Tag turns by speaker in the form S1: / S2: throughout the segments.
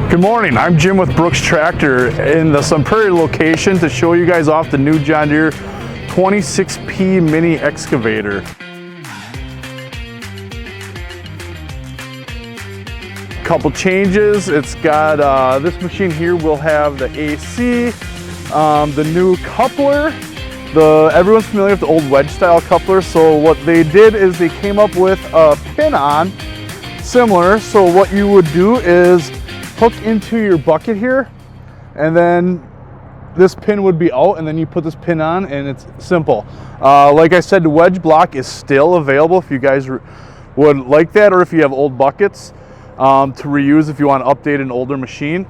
S1: Good morning, I'm Jim with Brooks Tractor in the Sun Prairie location to show you guys off the new John Deere 26P Mini Excavator. Couple changes. It's got this machine here will have the AC, the new coupler. Everyone's familiar with the old wedge style coupler, so what they did is they came up with a pin-on similar. So what you would do is hook into your bucket here, and then this pin would be out, and then you put this pin on, and it's simple. Like I said, the wedge block is still available if you guys would like that, or if you have old buckets to reuse if you want to update an older machine.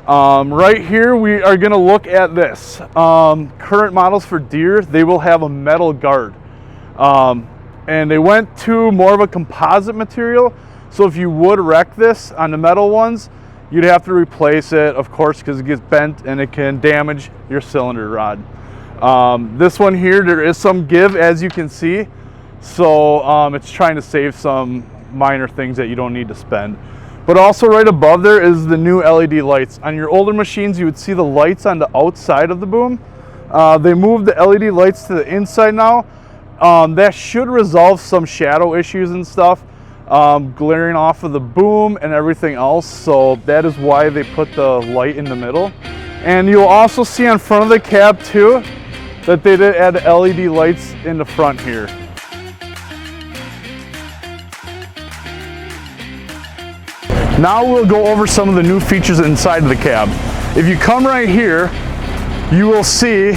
S1: Right here we are going to look at this. Current models for Deere, they will have a metal guard, and they went to more of a composite material. So if you would wreck this on the metal ones, you'd have to replace it, of course, because it gets bent and it can damage your cylinder rod. This one here, there is some give, as you can see. So it's trying to save some minor things that you don't need to spend. But also right above there is the new LED lights. On your older machines, you would see the lights on the outside of the boom. They moved the LED lights to the inside now. That should resolve some shadow issues and stuff. Glaring off of the boom and everything else, so that is why they put the light in the middle. And you'll also see on front of the cab too that they did add LED lights in the front here. Now we'll go over some of the new features inside of the cab. If you come right here, you will see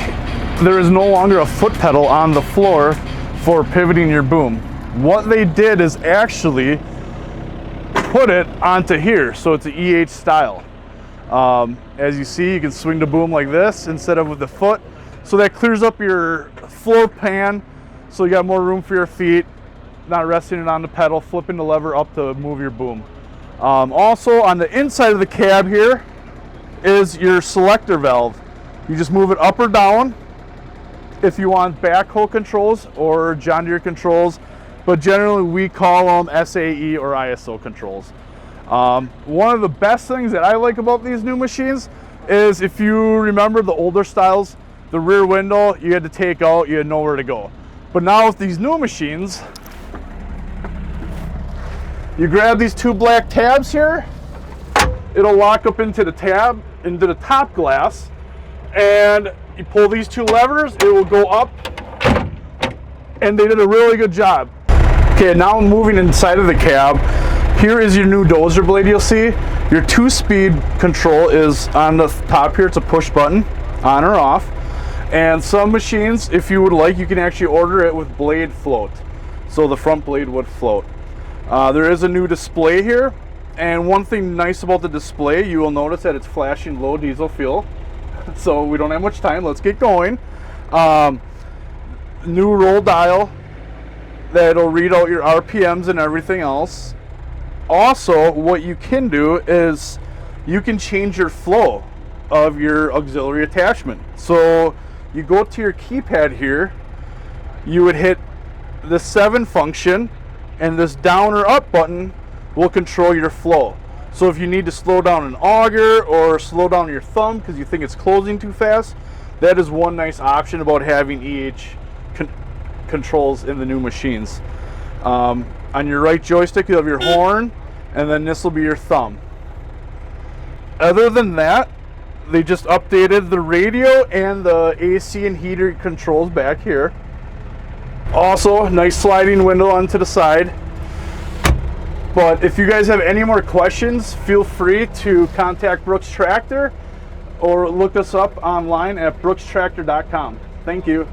S1: there is no longer a foot pedal on the floor for pivoting your boom. What they did is actually put it onto here, so it's an EH style. As you see, you can swing the boom like this instead of with the foot, so that clears up your floor pan, so you got more room for your feet, not resting it on the pedal, flipping the lever up to move your boom. Also on the inside of the cab here is your selector valve. You just move it up or down if you want backhoe controls or John Deere controls, but generally we call them SAE or ISO controls. One of the best things that I like about these new machines is, if you remember the older styles, the rear window you had to take out, you had nowhere to go. But now with these new machines, you grab these two black tabs here, it'll lock up into the tab, into the top glass, and you pull these two levers, it will go up, and they did a really good job. Okay, now moving inside of the cab, here is your new dozer blade. You'll see your 2-speed control is on the top here. It's a push button, on or off. And some machines, if you would like, you can actually order it with blade float. So the front blade would float. There is a new display here. And one thing nice about the display, you will notice that it's flashing low diesel fuel. So we don't have much time, let's get going. New roll dial that'll read out your RPMs and everything else. Also, what you can do is you can change your flow of your auxiliary attachment. So you go to your keypad here, you would hit the 7 function, and this down or up button will control your flow. So if you need to slow down an auger or slow down your thumb because you think it's closing too fast, that is one nice option about having EH controls in the new machines. On your right joystick you have your horn, and then this will be your thumb. Other than that, they just updated the radio and the AC and heater controls back here. Also, nice sliding window onto the side. But if you guys have any more questions, feel free to contact Brooks Tractor or look us up online at brookstractor.com. Thank you.